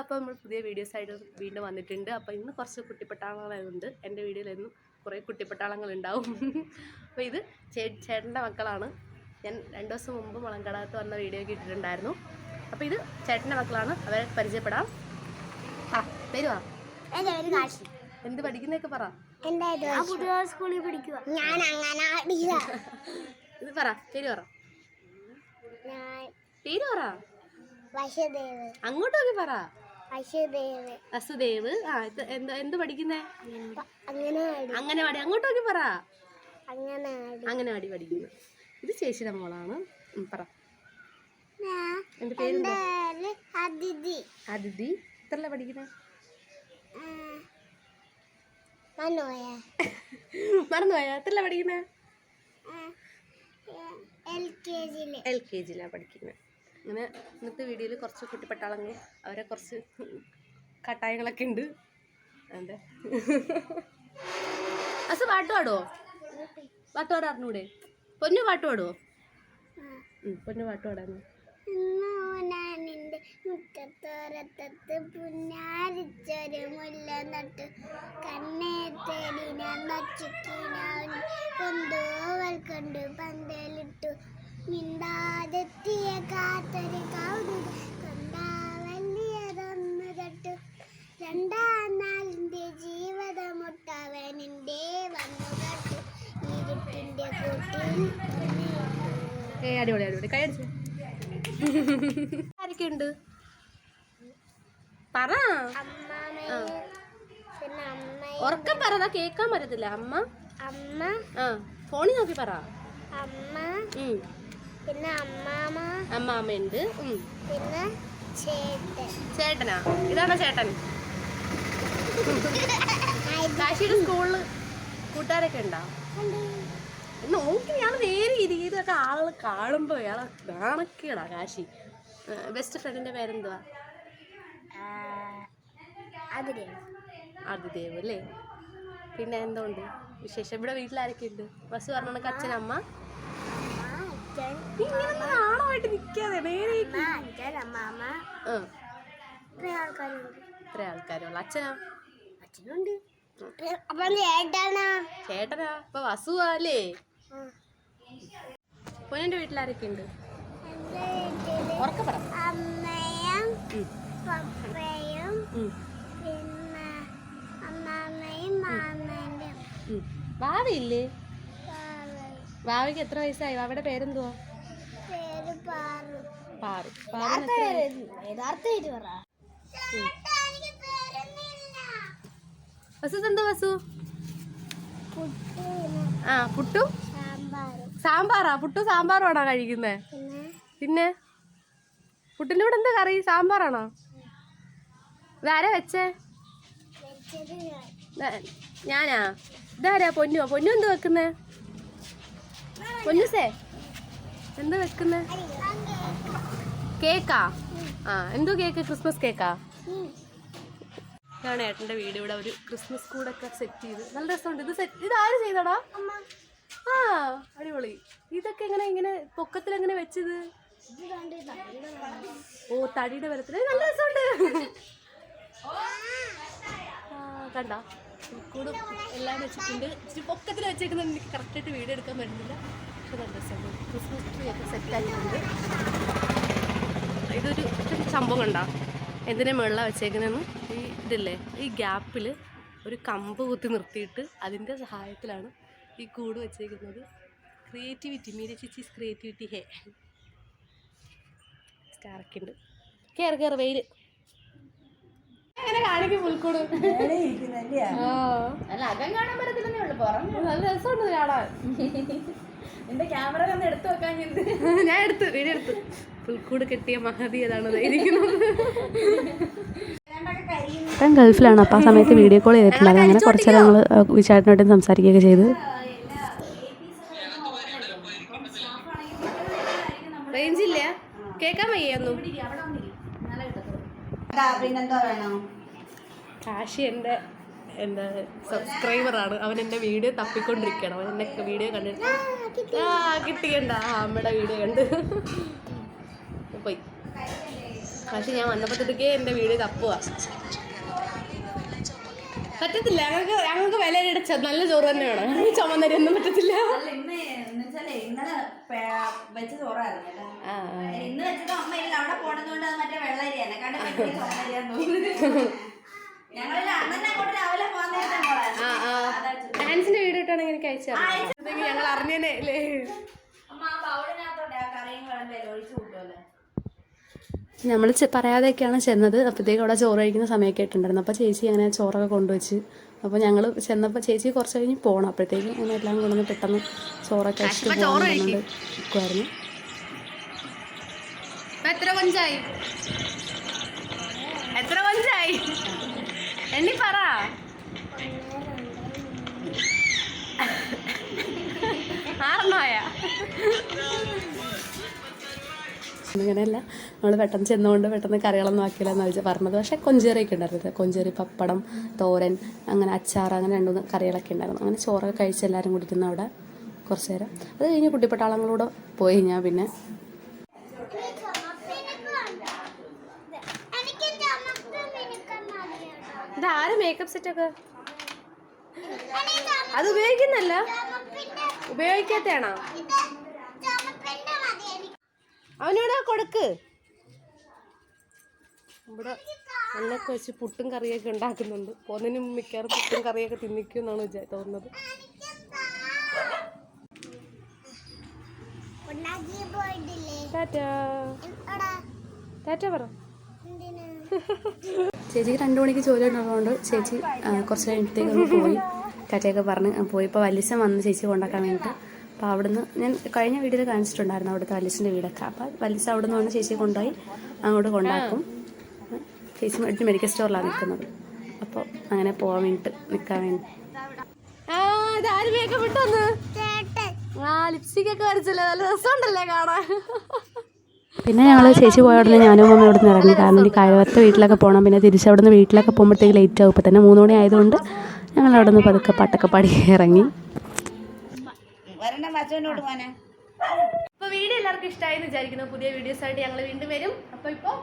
അപ്പോൾ നമ്മൾ പുതിയ വീഡിയോസായിട്ട് വീണ്ടും വന്നിട്ടുണ്ട്. അപ്പോൾ ഇന്ന് കുറച്ച് കുട്ടിപ്പട്ടാളങ്ങളുണ്ട്. എൻ്റെ വീഡിയോയിലെന്നും കുറേ കുട്ടിപ്പട്ടാളങ്ങളുണ്ടാവും. അപ്പോൾ ഇത് ചേട്ടൻ്റെ മക്കളാണ്. ഞാൻ 2 ദിവസം മുമ്പ് മുളങ്കടത്ത് വന്ന വീഡിയോ ഒക്കെ ഇട്ടിട്ടുണ്ടായിരുന്നു. അപ്പോൾ ഇത് ചേട്ടൻ്റെ മക്കളാണ്. അവരെ പരിചയപ്പെടാം. തരുവാ എന്ത് പഠിക്കുന്നതൊക്കെ പറ. സ്കൂളിൽ പഠിക്കുക. ഇത് പറ, പേര് പറ. പേര് പറ. അങ്ങോട്ട് നോക്കി പറ. വസുദേവ്. എന്ത് പഠിക്കുന്നേ? അംഗനവാടി. അങ്ങോട്ട് നോക്കി പറ. അംഗനവാടി പഠിക്കുന്നു. ഇത് ചേച്ചിയുടെ മോളാണ്. പറ. എന്റെ പേര് അതിഥി. എത്രല്ല പഠിക്കുന്നേ? മറന്നുപോയാ? എത്രല്ല പഠിക്കുന്നേ? LKG പഠിക്കുന്നത്. അങ്ങനെ ഇന്നത്തെ വീഡിയോയിൽ കുറച്ച് കുട്ടിപ്പട്ടാളങ്ങൾ, അവരെ കുറച്ച് കട്ടായങ്ങളൊക്കെ ഉണ്ട്. അതെ. അസ് പാട്ട് പാടുവോ? പാട്ട് പാടാൻ അറിഞ്ഞൂടെ? പൊന്നു പാട്ട് പാടുവോ? പൊന്നു പാട്ട് പാടാന്ന്. മുറ്റത്തോരത്തത്ത് പുന്നാരിച്ചൊരു മുല്ല നട്ടു കണ്ണേ തേടിന നച്ചുക്കിനാൻ കൊന്തോവൽ കൊണ്ട് പന്തലിട്ടു മിണ്ടാതെത്തിയ കാത്തൊരു കൗതുക കൊണ്ടാവല്ലിയതൊന്നു തട്ടു 2-ാം നാളിന്റെ ജീവിതമൊട്ടവനിന്റെ വന്നു കട്ടു ഇരുട്ടിന്റെ കൂട്ടിൽ. അടിപൊളി അടിപൊളി. കൈയടിച്ചു. ആരൊക്കെയുണ്ട് പറ. ഉറക്കം പറ, കേക്കാൻ പറ്റത്തില്ല. അമ്മ ഫോണിൽ നോക്കി പറ. പിന്നെ അമ്മാമ്മയുണ്ട്. പിന്നെ ചേട്ടനാ? ഇതാണോ ചേട്ടൻ? കാശിയുടെ സ്കൂളില് കൂട്ടുകാരൊക്കെ ഉണ്ടോ? നോക്കി ഇയാൾ നേരെ ഇതൊക്കെ ആളുകൾ കാണുമ്പോ ഇയാളെ നാണക്കേടാ. കാശി ബെസ്റ്റ് ഫ്രണ്ടിന്റെ പേരെന്തുവാ? അതിദേവ് അല്ലേ? പിന്നെ എന്തുകൊണ്ട് വിശേഷം? ഇവിടെ വീട്ടിലാരൊക്കെ ഉണ്ട്? ബസ് പറഞ്ഞ അച്ഛനമ്മ. ഇങ്ങനെ നാണമായിട്ട് നിൽക്കാതെ നേരെ. ഇത്ര ആൾക്കാരുള്ള അച്ഛനാ? അച്ഛനുണ്ട്. ചേട്ടനാ? അപ്പൊ വസുവാ അല്ലേ? പൊന്നിന്റെ വീട്ടിലാരൊക്കെ ഉണ്ട്? ഉറക്കെ പറ. അമ്മയും പപ്പയും പിന്നെ അമ്മാമ്മയും മാമനും. വാവയില്ലേ? വാവയ്ക്ക് എത്ര വയസ്സായി? വാവയുടെ പേരെന്തുവാ? പാറു. വസു എന്താ വസു? പുട്ടു സാമ്പാറാ? പുട്ടു സാമ്പാറാണോ കഴിക്കുന്നേ? പിന്നെ പുട്ടിൻ്റെ കൂടെ എന്താ കറി? സാമ്പാറാണോ? ഇതാരാ വെച്ചേ? ഞാനാ? ഇതാരാ? പൊന്നുവോ? പൊന്നു എന്താ വെക്കുന്നേ? പൊന്നുസേ എന്താ വെക്കുന്നേ? കേക്കാ? എന്തോ കേക്ക്? ക്രിസ്മസ് കേക്കാ? ഞാൻ ഏട്ടൻ്റെ വീട് ഇവിടെ ഒരു ക്രിസ്മസ് കൂടൊക്കെ സെറ്റ് ചെയ്ത് നല്ല രസമുണ്ട്. ഇത് ആര് ചെയ്തടാ? അടിപൊളി. ഇതൊക്കെ ഇങ്ങനെ പൊക്കത്തിലെങ്ങനെ വെച്ചത്? ഓ, തടിയുടെ ബലത്തില്. നല്ല രസമുണ്ട്. കണ്ട കൂടും എല്ലാം വെച്ചിട്ടുണ്ട്. ഇച്ചിരി പൊക്കത്തിൽ വെച്ചേക്കുന്നത് എനിക്ക് കറക്റ്റായിട്ട് വീഡിയോ എടുക്കാൻ പറ്റുന്നില്ല. പക്ഷെ നല്ല രസമുണ്ട്. ക്രിസ്മസ് ട്രീ ഒക്കെ സെറ്റായിട്ടുണ്ട്. ഇതൊരു സംഭവം കണ്ട എന്തിനാ മുകളിലാണ് വെച്ചേക്കുന്നതെന്ന്? ഈ ഇതില്ലേ, ഈ ഗ്യാപ്പിൽ ഒരു കമ്പ് കുത്തി നിർത്തിയിട്ട് അതിൻ്റെ സഹായത്തിലാണ് ഈ കൂട് വെച്ചേക്കുന്നത്. ക്രിയേറ്റിവിറ്റി. മീര ചേച്ചീസ് ക്രിയേറ്റിവിറ്റി. സ്റ്റാറൊക്കെ ഉണ്ട്. കയറി വെയിൽ എങ്ങനെ കാണിക്കും പുൽക്കൂട്? നല്ല രസമുണ്ട് കാണാൻ. എന്റെ ക്യാമറ ഒന്ന് എടുത്തു വെക്കാൻ. ഞാൻ വീഡിയോ എടുത്തു. പുൽക്കൂട് കെട്ടിയ മഹതി അതാണ് ഇരിക്കുന്നത്. ഞാൻ ഗൾഫിലാണ്. അപ്പോൾ ആ സമയത്ത് വീഡിയോ കോൾ ചെയ്തിട്ടുണ്ടായിരുന്നു. അങ്ങനെ കുറച്ച് നേരം ഞങ്ങൾ വിചാരണയോടും സംസാരിക്കുകയൊക്കെ ചെയ്ത്. റേഞ്ചില്ല, കേൾക്കാൻ വയ്യൊന്നും. കാശി എൻ്റെ സബ്സ്ക്രൈബറാണ്. അവൻ എൻ്റെ വീഡിയോ തപ്പിക്കൊണ്ടിരിക്കുകയാണ്. അവൻ എൻ്റെ വീഡിയോ കണ്ടിട്ട് കിട്ടിയണ്ട അമ്മയുടെ വീഡിയോ കണ്ട് പോയി. പക്ഷെ ഞാൻ വന്നപ്പോഴത്തേക്കേ എൻ്റെ വീട് തപ്പുക. പറ്റത്തില്ല, ഞങ്ങൾക്ക് വിലയുടെ നല്ല ചോറ് തന്നെ വേണം. ചുമന്നരി ഒന്നും പറ്റത്തില്ല. ഇന്നലെ വെച്ച ചോറായിരുന്നു. ഇന്ന് വെച്ചത് അമ്മ ഇല്ല, അവിടെ പോണതുകൊണ്ട് അത് മറ്റേ വെള്ളരിയാണ്. ഞങ്ങളില്ല അണ്ണനെ അങ്ങോട്ട് രാവിലെ പോകാൻ നേരത്തെ ഡാൻസിന്റെ വീഡിയോ ഇട്ടാണെങ്കിൽ എനിക്ക് അയച്ചു തരാം. ഞങ്ങൾ അറിഞ്ഞേനെ അല്ലേ. അമ്മ ആ പൗഡിനകത്തോടെ ആ കറിയും കിളമ്പല്ലേ ഒഴിച്ചു കൂട്ടുമല്ലേ. നമ്മൾ പറയാതെയൊക്കെയാണ് ചെന്നത്. അപ്പോഴത്തേക്കും അവിടെ ചോറ് കഴിക്കുന്ന സമയമൊക്കെ ആയിട്ടുണ്ടായിരുന്നു. അപ്പോൾ ചേച്ചി അങ്ങനെ ചോറൊക്കെ കൊണ്ടുവച്ച്. അപ്പോൾ ഞങ്ങൾ ചെന്നപ്പോൾ ചേച്ചി കുറച്ച് കഴിഞ്ഞ് പോകണം. അപ്പോഴത്തേക്കും അങ്ങനെ എല്ലാം കൊണ്ടുവന്ന് പെട്ടെന്ന് ചോറൊക്കെ കഴിച്ചിട്ട് പോകുന്നുണ്ട് നിൽക്കുമായിരുന്നു. എത്ര കൊഞ്ചായി എണ്ണി പറ. ആറെണ്ണമായ അങ്ങനെയല്ല, നമ്മൾ പെട്ടെന്ന് ചെന്നുകൊണ്ട് പെട്ടെന്ന് കറികളൊന്നും ആക്കിയില്ലെന്ന് വെച്ചാൽ പറഞ്ഞത്. പക്ഷേ കൊഞ്ചേറിയൊക്കെ ഉണ്ടായിരുന്നത്. കൊഞ്ചേറി, പപ്പടം, തോരൻ, അങ്ങനെ അച്ചാർ, അങ്ങനെ 2-3 കറികളൊക്കെ ഉണ്ടായിരുന്നു. അങ്ങനെ ചോറൊക്കെ കഴിച്ച് എല്ലാവരും കൂടി ഇരുന്ന് അവിടെ കുറച്ച് നേരം. അത് കഴിഞ്ഞ് കുട്ടിപ്പട്ടാളങ്ങളൂടെ പോയി. ഞാൻ പിന്നെ ഇതാര് മേക്കപ്പ് സെറ്റൊക്കെ അത് ഉപയോഗിക്കുന്നല്ല, ഉപയോഗിക്കാത്തയാണോ? അവനോട് കൊടുക്ക്. ഇവിടെ അന്നൊക്കെ വെച്ച് പുട്ടും കറിയൊക്കെ ഉണ്ടാക്കുന്നുണ്ട്. ഒന്നിനും മിക്കവാറും പുട്ടും കറിയൊക്കെ തിന്നിക്കും എന്നാണ് തോന്നുന്നത്. ടാറ്റ പറ. ചേച്ചിക്ക് 2 മണിക്ക് ജോലി ഉണ്ടാകുന്നതുകൊണ്ട് ചേച്ചി കുറച്ച് കഴിഞ്ഞത്തേക്ക് പോയി ടാറ്റയൊക്കെ പറഞ്ഞ് പോയിപ്പോൾ വല്യച്ഛൻ വന്ന് ചേച്ചി കൊണ്ടാക്കാൻ വേണ്ടിയിട്ട്. അപ്പോൾ അവിടുന്ന് ഞാൻ കഴിഞ്ഞ വീഡിയോയിൽ കാണിച്ചിട്ടുണ്ടായിരുന്നു അവിടുത്തെ വല്യച്ഛൻ്റെ വീടൊക്കെ. അപ്പോൾ വല്യച്ഛൻ അവിടെ നിന്ന് വന്ന് ചേച്ചിയെ കൊണ്ടുപോയി അങ്ങോട്ട് കൊണ്ടാക്കും. ചേച്ചി ഒരു മെഡിക്കൽ സ്റ്റോറിലാണ് നിൽക്കുന്നത്. അപ്പോൾ അങ്ങനെ പോകാൻ വേണ്ടിയിട്ട് നിൽക്കാൻ വേണ്ടി. ലിപ്സ്റ്റിക്കൊക്കെ വരച്ചല്ലേ, നല്ല രസമുണ്ടല്ലേ കാണാൻ. പിന്നെ ഞങ്ങൾ ചേച്ചി പോയ ഉടനെ ഞാനും അമ്മ ഇവിടെ നിന്ന് ഇറങ്ങി. കാരണം ഈ കയവത്തെ വീട്ടിലൊക്കെ പോകണം. പിന്നെ തിരിച്ചവിടെ നിന്ന് വീട്ടിലൊക്കെ പോകുമ്പോഴത്തേക്ക് ലേറ്റ് ആവും. ഇപ്പോൾ തന്നെ 3 മണി ആയതുകൊണ്ട് ഞങ്ങൾ അവിടെ നിന്ന് പതുക്കെ പാട്ടൊക്കെ പാടി ഇറങ്ങി. അപ്പോൾ വീഡിയോ എല്ലാവർക്കും ഇഷ്ടമായി എന്ന് വിചാരിക്കുന്നു. പുതിയ വീഡിയോസായിട്ട് ഞങ്ങൾ വീണ്ടും വരും. അപ്പോൾ ഇപ്പോൾ